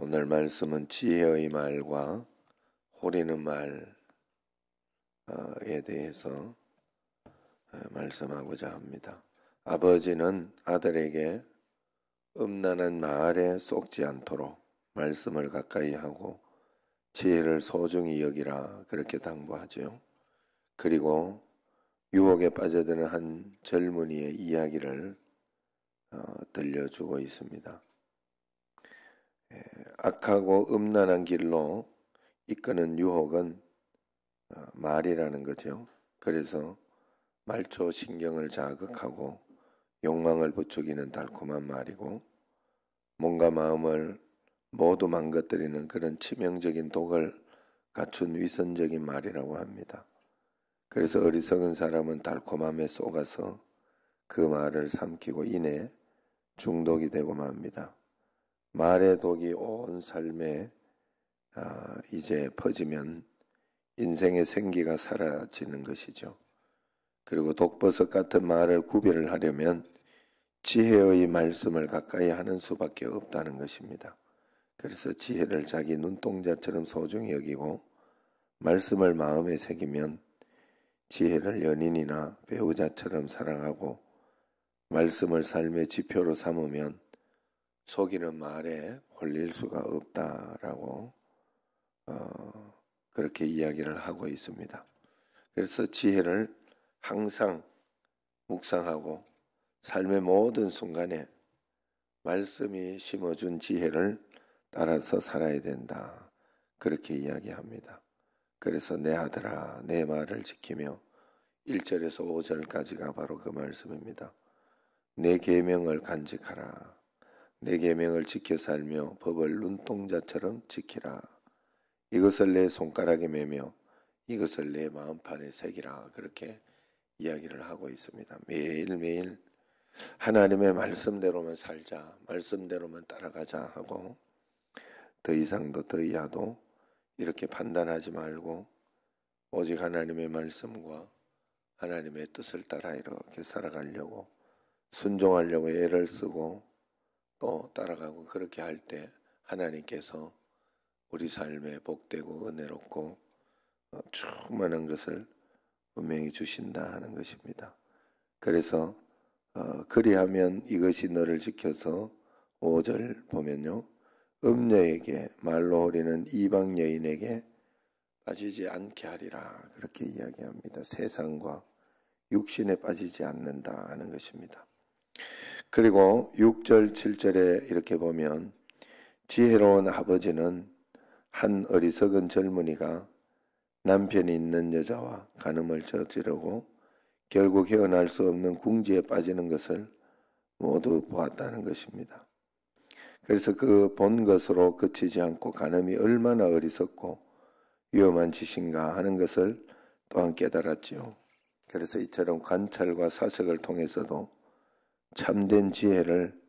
오늘 말씀은 지혜의 말과 호리는 말에 대해서 말씀하고자 합니다. 아버지는 아들에게 음란한 말에 속지 않도록 말씀을 가까이 하고 지혜를 소중히 여기라 그렇게 당부하죠. 그리고 유혹에 빠져드는 한 젊은이의 이야기를 들려주고 있습니다. 악하고 음란한 길로 이끄는 유혹은 말이라는 거죠. 그래서 말초 신경을 자극하고 욕망을 부추기는 달콤한 말이고 몸과 마음을 모두 망가뜨리는 그런 치명적인 독을 갖춘 위선적인 말이라고 합니다. 그래서 어리석은 사람은 달콤함에 속아서 그 말을 삼키고 인해 중독이 되고 맙니다. 말의 독이 온 삶에 이제 퍼지면 인생의 생기가 사라지는 것이죠. 그리고 독버섯 같은 말을 구별을 하려면 지혜의 말씀을 가까이 하는 수밖에 없다는 것입니다. 그래서 지혜를 자기 눈동자처럼 소중히 여기고 말씀을 마음에 새기면 지혜를 연인이나 배우자처럼 사랑하고 말씀을 삶의 지표로 삼으면 속이는 말에 홀릴 수가 없다라고 그렇게 이야기를 하고 있습니다. 그래서 지혜를 항상 묵상하고 삶의 모든 순간에 말씀이 심어준 지혜를 따라서 살아야 된다. 그렇게 이야기합니다. 그래서 내 아들아 내 말을 지키며 1절에서 5절까지가 바로 그 말씀입니다. 내 계명을 간직하라. 내 계명을 지켜 살며 법을 눈동자처럼 지키라. 이것을 내 손가락에 매며 이것을 내 마음판에 새기라. 그렇게 이야기를 하고 있습니다. 매일매일 하나님의 말씀대로만 살자, 말씀대로만 따라가자 하고 더 이상도 더 이하도 이렇게 판단하지 말고 오직 하나님의 말씀과 하나님의 뜻을 따라 이렇게 살아가려고 순종하려고 애를 쓰고 또 따라가고 그렇게 할 때 하나님께서 우리 삶에 복되고 은혜롭고 충만한 것을 분명히 주신다 하는 것입니다. 그래서 그리하면 이것이 너를 지켜서 5절 보면요. 음녀에게 말로 호리는 이방 여인에게 빠지지 않게 하리라 그렇게 이야기합니다. 세상과 육신에 빠지지 않는다 하는 것입니다. 그리고 6절 7절에 이렇게 보면 지혜로운 아버지는 한 어리석은 젊은이가 남편이 있는 여자와 간음을 저지르고 결국 헤어날 수 없는 궁지에 빠지는 것을 모두 보았다는 것입니다. 그래서 그 본 것으로 그치지 않고 간음이 얼마나 어리석고 위험한 짓인가 하는 것을 또한 깨달았지요. 그래서 이처럼 관찰과 사색을 통해서도 참된 지혜를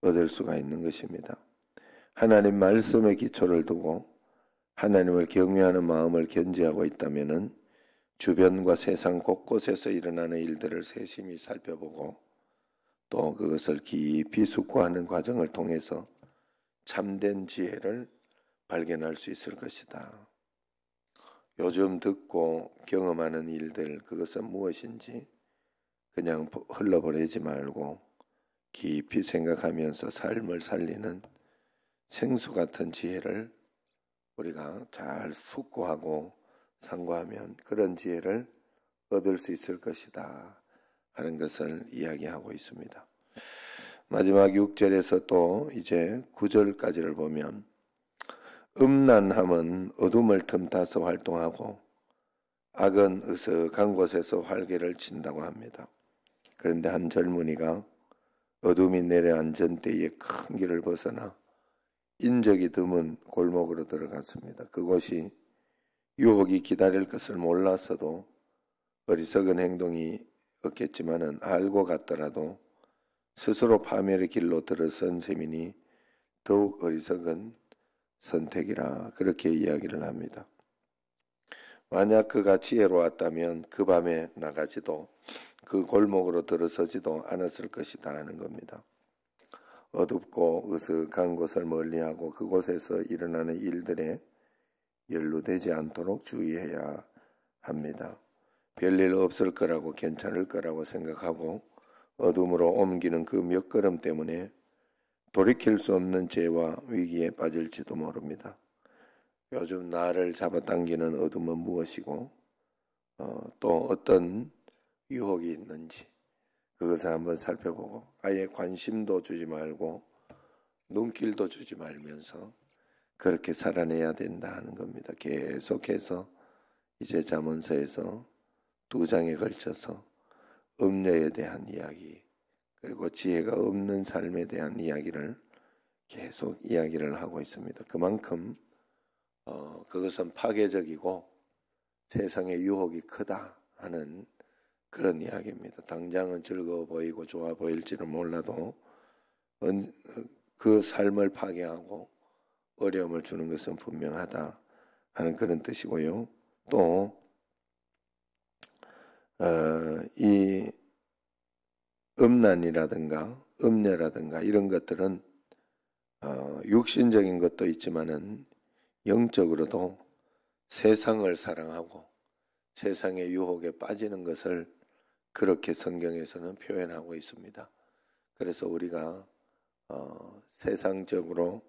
얻을 수가 있는 것입니다. 하나님 말씀의 기초를 두고 하나님을 경외하는 마음을 견지하고 있다면 주변과 세상 곳곳에서 일어나는 일들을 세심히 살펴보고 또 그것을 깊이 숙고하는 과정을 통해서 참된 지혜를 발견할 수 있을 것이다. 요즘 듣고 경험하는 일들 그것은 무엇인지 그냥 흘러버리지 말고 깊이 생각하면서 삶을 살리는 생수 같은 지혜를 우리가 잘 숙고하고 상고하면 그런 지혜를 얻을 수 있을 것이다 하는 것을 이야기하고 있습니다. 마지막 6절에서 또 이제 9절까지를 보면 음란함은 어둠을 틈타서 활동하고 악은 으슥한 곳에서 활개를 친다고 합니다. 그런데 한 젊은이가 어둠이 내려앉은 때에 큰 길을 벗어나 인적이 드문 골목으로 들어갔습니다. 그곳이 유혹이 기다릴 것을 몰라서도 어리석은 행동이 없겠지만은 알고 갔더라도 스스로 파멸의 길로 들어선 셈이니 더욱 어리석은 선택이라 그렇게 이야기를 합니다. 만약 그가 지혜로웠다면 그 밤에 나가지도 그 골목으로 들어서지도 않았을 것이다 하는 겁니다. 어둡고 으슥한 곳을 멀리하고 그곳에서 일어나는 일들에 연루되지 않도록 주의해야 합니다. 별일 없을 거라고 괜찮을 거라고 생각하고 어둠으로 옮기는 그 몇 걸음 때문에 돌이킬 수 없는 죄와 위기에 빠질지도 모릅니다. 요즘 나를 잡아당기는 어둠은 무엇이고 또 어떤 유혹이 있는지 그것을 한번 살펴보고 아예 관심도 주지 말고 눈길도 주지 말면서 그렇게 살아내야 된다 하는 겁니다. 계속해서 이제 잠언서에서 2장에 걸쳐서 음녀에 대한 이야기 그리고 지혜가 없는 삶에 대한 이야기를 계속 이야기를 하고 있습니다. 그만큼 그것은 파괴적이고 세상의 유혹이 크다 하는 그런 이야기입니다. 당장은 즐거워 보이고 좋아 보일지는 몰라도 그 삶을 파괴하고 어려움을 주는 것은 분명하다 하는 그런 뜻이고요. 또 이 음란이라든가 음녀라든가 이런 것들은 육신적인 것도 있지만은 영적으로도 세상을 사랑하고 세상의 유혹에 빠지는 것을 그렇게 성경에서는 표현하고 있습니다. 그래서 우리가 세상적으로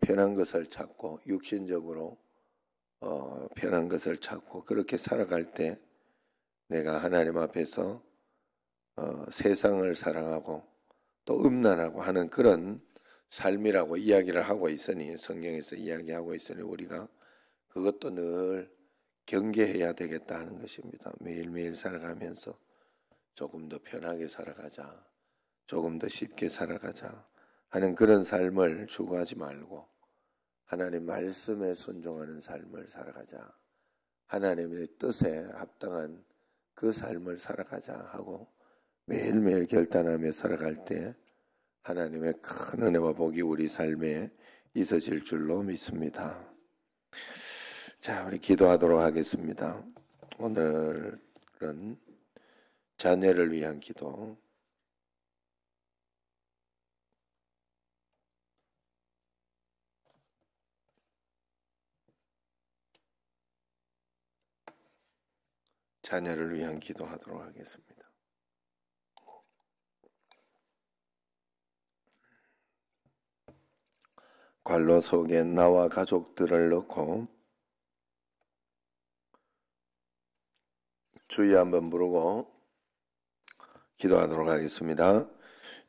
편한 것을 찾고 육신적으로 편한 것을 찾고 그렇게 살아갈 때 내가 하나님 앞에서 세상을 사랑하고 또 음란하고 하는 그런 삶이라고 이야기를 하고 있으니 성경에서 이야기하고 있으니 우리가 그것도 늘 경계해야 되겠다 하는 것입니다. 매일매일 살아가면서 조금 더 편하게 살아가자, 조금 더 쉽게 살아가자 하는 그런 삶을 추구하지 말고 하나님 말씀에 순종하는 삶을 살아가자, 하나님의 뜻에 합당한 그 삶을 살아가자 하고 매일매일 결단하며 살아갈 때 하나님의 큰 은혜와 복이 우리 삶에 있어질 줄로 믿습니다. 자, 우리 기도하도록 하겠습니다. 오늘은 자녀를 위한 기도. 자녀를 위한 기도하도록 하겠습니다. 관로 속에 나와 가족들을 넣고 주여 한번 부르고 기도하도록 하겠습니다.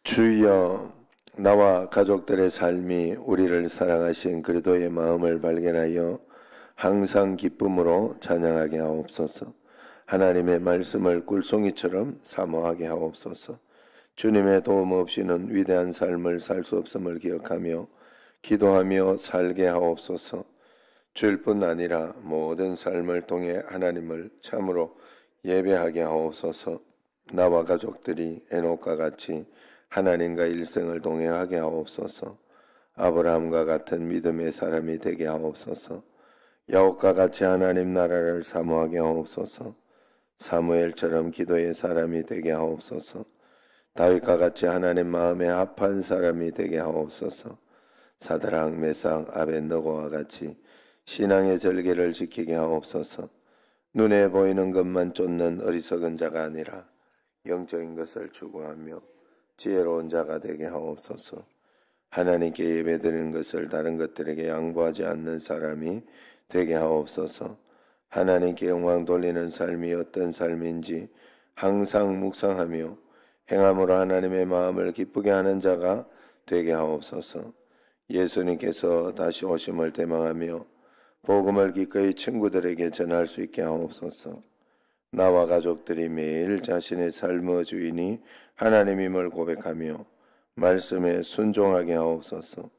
주여, 나와 가족들의 삶이 우리를 사랑하신 그리스도의 마음을 발견하여 항상 기쁨으로 찬양하게 하옵소서. 하나님의 말씀을 꿀송이처럼 사모하게 하옵소서. 주님의 도움 없이는 위대한 삶을 살 수 없음을 기억하며 기도하며 살게 하옵소서. 주일 뿐 아니라 모든 삶을 통해 하나님을 참으로 예배하게 하옵소서. 나와 가족들이 에녹과 같이 하나님과 일생을 동행하게 하옵소서. 아브라함과 같은 믿음의 사람이 되게 하옵소서. 야곱과 같이 하나님 나라를 사모하게 하옵소서. 사무엘처럼 기도의 사람이 되게 하옵소서. 다윗과 같이 하나님 마음에 합한 사람이 되게 하옵소서. 사드락 메삭 아벳느고와 같이 신앙의 절개를 지키게 하옵소서. 눈에 보이는 것만 쫓는 어리석은 자가 아니라 영적인 것을 추구하며 지혜로운 자가 되게 하옵소서. 하나님께 예배드리는 것을 다른 것들에게 양보하지 않는 사람이 되게 하옵소서. 하나님께 영광 돌리는 삶이 어떤 삶인지 항상 묵상하며 행함으로 하나님의 마음을 기쁘게 하는 자가 되게 하옵소서. 예수님께서 다시 오심을 대망하며 복음을 기꺼이 친구들에게 전할 수 있게 하옵소서. 나와 가족들이 매일 자신의 삶의 주인이 하나님임을 고백하며 말씀에 순종하게 하옵소서.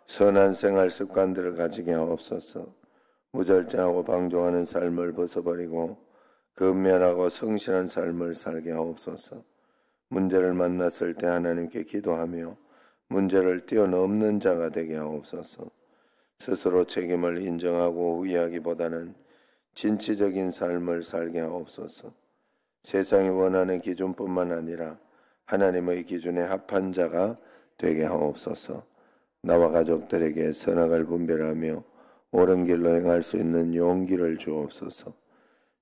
선한 생활 습관들을 가지게 하옵소서. 무절제하고 방종하는 삶을 벗어버리고 근면하고 성실한 삶을 살게 하옵소서. 문제를 만났을 때 하나님께 기도하며 문제를 뛰어넘는 자가 되게 하옵소서. 스스로 책임을 인정하고 후회하기보다는 진취적인 삶을 살게 하옵소서. 세상이 원하는 기준뿐만 아니라 하나님의 기준에 합한 자가 되게 하옵소서. 나와 가족들에게 선악을 분별하며 옳은 길로 행할 수 있는 용기를 주옵소서.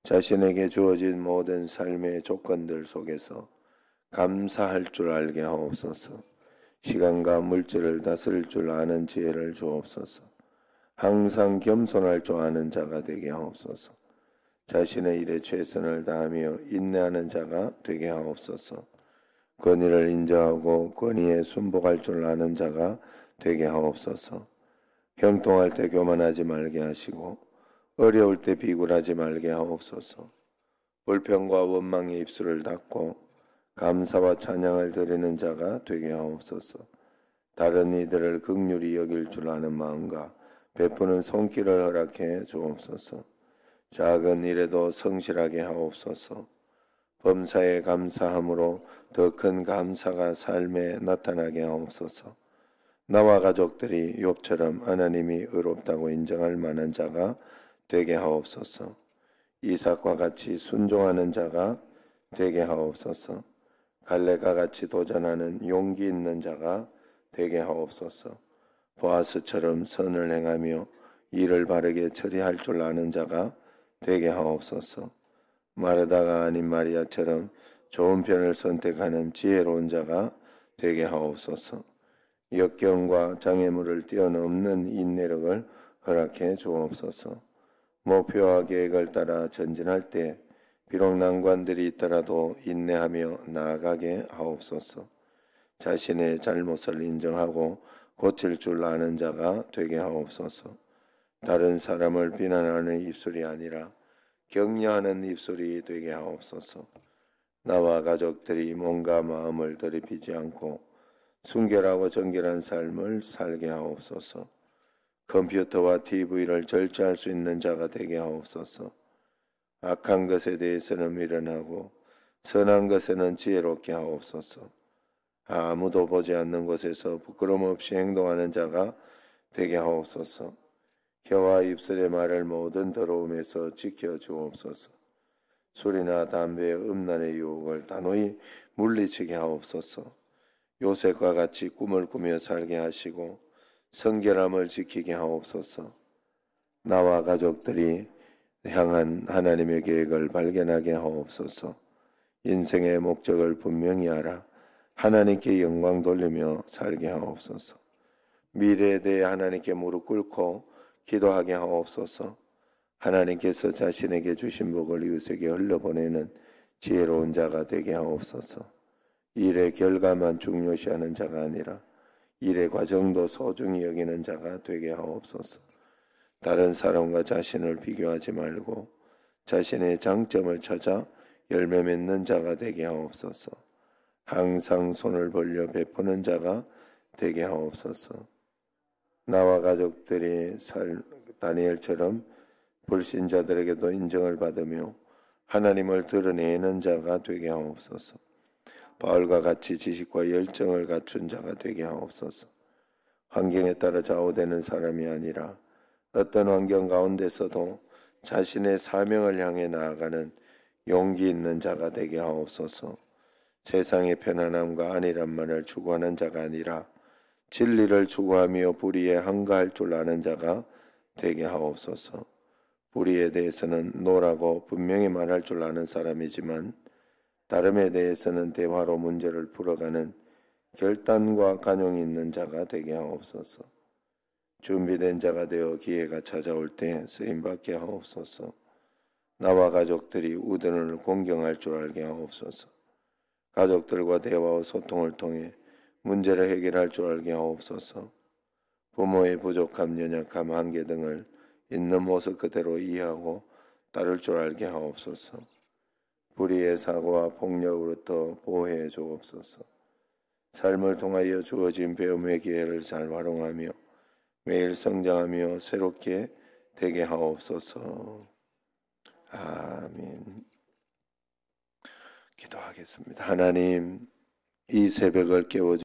자신에게 주어진 모든 삶의 조건들 속에서 감사할 줄 알게 하옵소서. 시간과 물질을 다스릴 줄 아는 지혜를 주옵소서. 항상 겸손할 줄 아는 자가 되게 하옵소서. 자신의 일에 최선을 다하며 인내하는 자가 되게 하옵소서. 권위를 인정하고 권위에 순복할 줄 아는 자가 되게 하옵소서. 형통할 때 교만하지 말게 하시고 어려울 때 비굴하지 말게 하옵소서. 불평과 원망의 입술을 닫고 감사와 찬양을 드리는 자가 되게 하옵소서. 다른 이들을 긍휼히 여길 줄 아는 마음과 베푸는 손길을 허락해 주옵소서. 작은 일에도 성실하게 하옵소서. 범사에 감사함으로 더 큰 감사가 삶에 나타나게 하옵소서. 나와 가족들이 욥처럼 하나님이 의롭다고 인정할 만한 자가 되게 하옵소서. 이삭과 같이 순종하는 자가 되게 하옵소서. 갈렙과 같이 도전하는 용기 있는 자가 되게 하옵소서. 보아스처럼 선을 행하며 일을 바르게 처리할 줄 아는 자가 되게 하옵소서. 마르다가 아닌 마리아처럼 좋은 편을 선택하는 지혜로운 자가 되게 하옵소서. 역경과 장애물을 뛰어넘는 인내력을 허락해 주옵소서. 목표와 계획을 따라 전진할 때 비록 난관들이 있더라도 인내하며 나아가게 하옵소서. 자신의 잘못을 인정하고 고칠 줄 아는 자가 되게 하옵소서. 다른 사람을 비난하는 입술이 아니라 격려하는 입술이 되게 하옵소서. 나와 가족들이 몸과 마음을 더럽히지 않고 순결하고 정결한 삶을 살게 하옵소서. 컴퓨터와 TV를 절제할 수 있는 자가 되게 하옵소서. 악한 것에 대해서는 미련하고 선한 것에는 지혜롭게 하옵소서. 아무도 보지 않는 곳에서 부끄럼 없이 행동하는 자가 되게 하옵소서. 혀와 입술의 말을 모든 더러움에서 지켜주옵소서. 술이나 담배, 음란의 유혹을 단호히 물리치게 하옵소서. 요셉과 같이 꿈을 꾸며 살게 하시고 성결함을 지키게 하옵소서. 나와 가족들이 향한 하나님의 계획을 발견하게 하옵소서. 인생의 목적을 분명히 알아 하나님께 영광 돌리며 살게 하옵소서. 미래에 대해 하나님께 무릎 꿇고 기도하게 하옵소서. 하나님께서 자신에게 주신 복을 이웃에게 흘려보내는 지혜로운 자가 되게 하옵소서. 일의 결과만 중요시하는 자가 아니라 일의 과정도 소중히 여기는 자가 되게 하옵소서. 다른 사람과 자신을 비교하지 말고 자신의 장점을 찾아 열매 맺는 자가 되게 하옵소서. 항상 손을 벌려 베푸는 자가 되게 하옵소서. 나와 가족들이 다니엘처럼 불신자들에게도 인정을 받으며 하나님을 드러내는 자가 되게 하옵소서. 바울과 같이 지식과 열정을 갖춘 자가 되게 하옵소서. 환경에 따라 좌우되는 사람이 아니라 어떤 환경 가운데서도 자신의 사명을 향해 나아가는 용기 있는 자가 되게 하옵소서. 세상의 편안함과 안일함만을 추구하는 자가 아니라 진리를 추구하며 불의에 항거할 줄 아는 자가 되게 하옵소서. 불의에 대해서는 노라고 분명히 말할 줄 아는 사람이지만 다름에 대해서는 대화로 문제를 풀어가는 결단과 간용이 있는 자가 되게 하옵소서. 준비된 자가 되어 기회가 찾아올 때 쓰임받게 하옵소서. 나와 가족들이 우둔을 공경할 줄 알게 하옵소서. 가족들과 대화와 소통을 통해 문제를 해결할 줄 알게 하옵소서. 부모의 부족함, 연약함, 한계 등을 있는 모습 그대로 이해하고 따를 줄 알게 하옵소서. 불의의 사고와 폭력으로부터 보호해 주옵소서. 삶을 통하여 주어진 배움의 기회를 잘 활용하며 매일 성장하며 새롭게 되게 하옵소서. 아멘. 기도하겠습니다. 하나님, 이 새벽을 깨워주